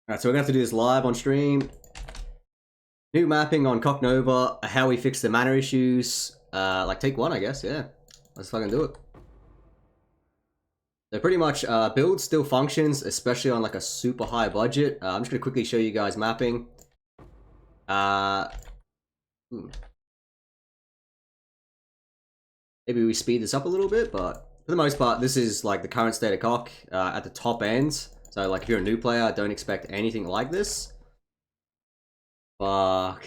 Alright, so we're gonna have to do this live on stream. New mapping on CoC Nova, how we fix the mana issues. Like take one, I guess, yeah. Let's fucking do it. So pretty much, build still functions, especially on like a super high budget. I'm just gonna quickly show you guys mapping. Maybe we speed this up a little bit, but for the most part, this is like the current state of CoC at the top end. So like if you're a new player, don't expect anything like this. Fuck.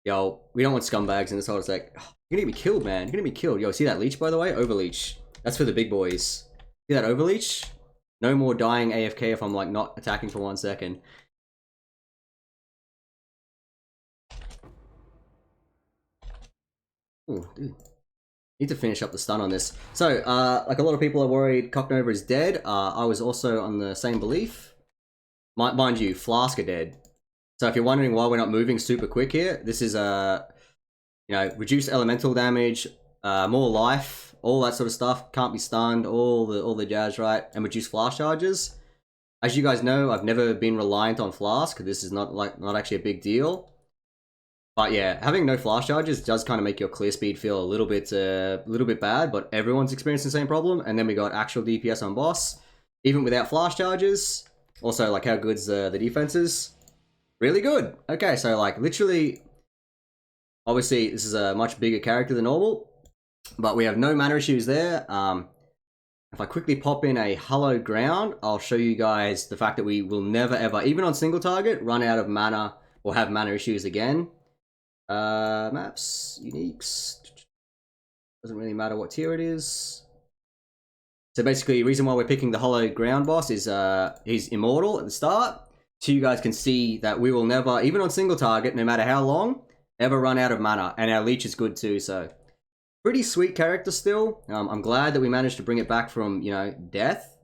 Yo, we don't want scumbags in this whole sec. You're gonna be killed, man. You're gonna be killed. Yo, see that leech, by the way? Overleech. That's for the big boys. See that overleech? No more dying AFK if I'm like not attacking for 1 second. Oh, dude. Need to finish up the stun on this. So, like a lot of people are worried CoC Nova is dead. I was also on the same belief. Mind you, Flask are dead. So if you're wondering why we're not moving super quick here, this is you know, reduce elemental damage, more life, all that sort of stuff. Can't be stunned, all the jazz, right? And reduce flash charges. As you guys know, I've never been reliant on Flask. This is not actually a big deal. But yeah, having no flash charges does kind of make your clear speed feel a little bit bad. But everyone's experiencing the same problem. And then we got actual DPS on boss, even without flash charges. Also, like how good's the defenses? Really good. Okay, so like literally, obviously this is a much bigger character than normal, but we have no mana issues there. If I quickly pop in a hallowed ground, I'll show you guys the fact that we will never ever, even on single target, run out of mana or have mana issues again. Maps, uniques, doesn't really matter what tier it is. So basically, the reason why we're picking the hallowed ground boss is he's immortal at the start. So you guys can see that we will never, even on single target, no matter how long, ever run out of mana. And our leech is good too, so pretty sweet character still. I'm glad that we managed to bring it back from, you know, death.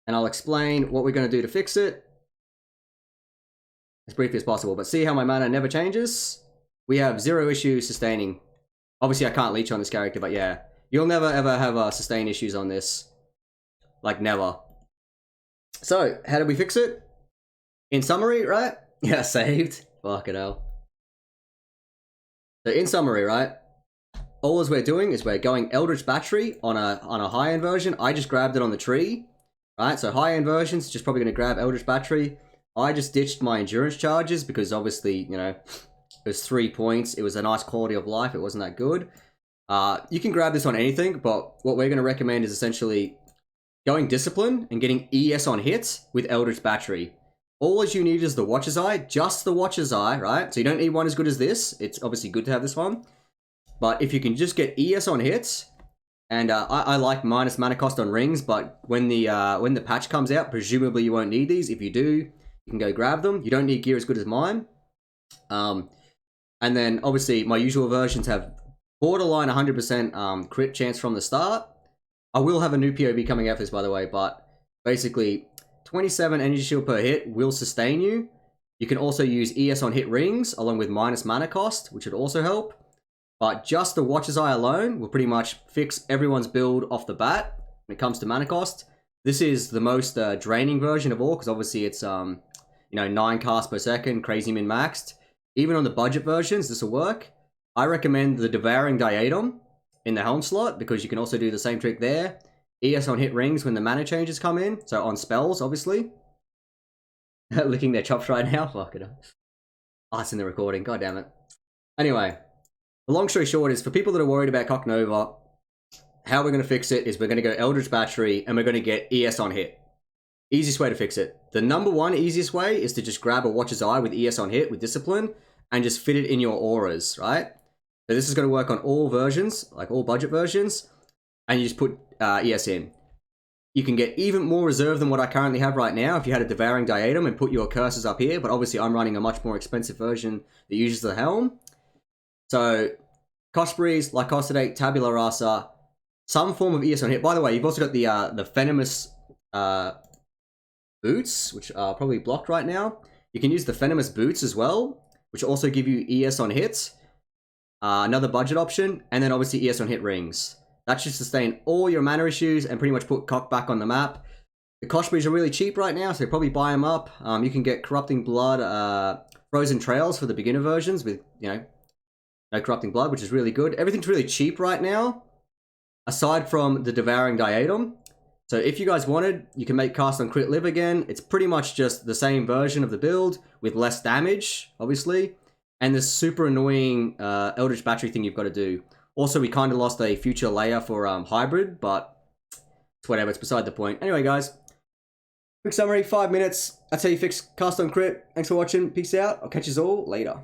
And I'll explain what we're going to do to fix it as briefly as possible. But see how my mana never changes? We have 0 issues sustaining. Obviously, I can't leech on this character, but yeah. You'll never ever have sustain issues on this. Like, never. So, how did we fix it? In summary, right? Yeah, saved. Fuck it hell. So, in summary, right? All we're doing is we're going Eldritch Battery on a high-end version. I just grabbed it on the tree. Right? So, high-end versions, just probably going to grab Eldritch Battery. I just ditched my endurance charges because obviously, you know, it was 3 points. It was a nice quality of life. It wasn't that good. You can grab this on anything, but what we're going to recommend is essentially going Discipline and getting ES on hits with Eldritch Battery. All as you need is the Watcher's Eye, just the Watcher's Eye, right? So you don't need one as good as this. It's obviously good to have this one. But if you can just get ES on hits, and I like minus mana cost on rings, but when the patch comes out, presumably you won't need these. If you do, you can go grab them. You don't need gear as good as mine. And then obviously my usual versions have borderline 100% crit chance from the start. I will have a new POV coming out for this, by the way, but basically 27 energy shield per hit will sustain you. You can also use ES on hit rings along with minus mana cost, which would also help. But just the Watcher's Eye alone will pretty much fix everyone's build off the bat when it comes to mana cost. This is the most draining version of all, because obviously it's you know, 9 casts per second, crazy min maxed. Even on the budget versions, this will work. I recommend the Devouring Diadem in the Helm slot, because you can also do the same trick there. ES on hit rings when the mana changes come in, so on spells, obviously. Licking their chops right now, fuck it up. Oh, it's in the recording, god damn it. Anyway, the long story short is, for people that are worried about CoC Nova, how we're going to fix it is we're going to go Eldritch Battery, and we're going to get ES on hit. Easiest way to fix it. The #1 easiest way is to just grab a Watcher's Eye with ES on hit with Discipline, and just fit it in your auras, right? So this is going to work on all versions, like all budget versions, and you just put ES in. You can get even more reserve than what I currently have right now if you had a Devouring Diadem and put your curses up here, but obviously I'm running a much more expensive version that uses the Helm. So, Cosprees, Lycosidate, Tabula Rasa, some form of ES on hit. By the way, you've also got the Venomous boots, which are probably blocked right now. You can use the Venomous boots as well, which also give you ES on hits. Another budget option, and then obviously ES on hit rings. That should sustain all your mana issues and pretty much put CoC back on the map. The Koshbris are really cheap right now, so probably buy them up. You can get Corrupting Blood, Frozen Trails for the beginner versions with, you know, no Corrupting Blood, which is really good. Everything's really cheap right now, aside from the Devouring Diadem. So if you guys wanted, you can make Cast on Crit Live again. It's pretty much just the same version of the build with less damage, obviously. And this super annoying Eldritch Battery thing you've got to do. Also, we kind of lost a future layer for Hybrid, but it's whatever, it's beside the point. Anyway, guys, quick summary, 5 minutes. That's how you fix Cast on Crit. Thanks for watching. Peace out. I'll catch you all later.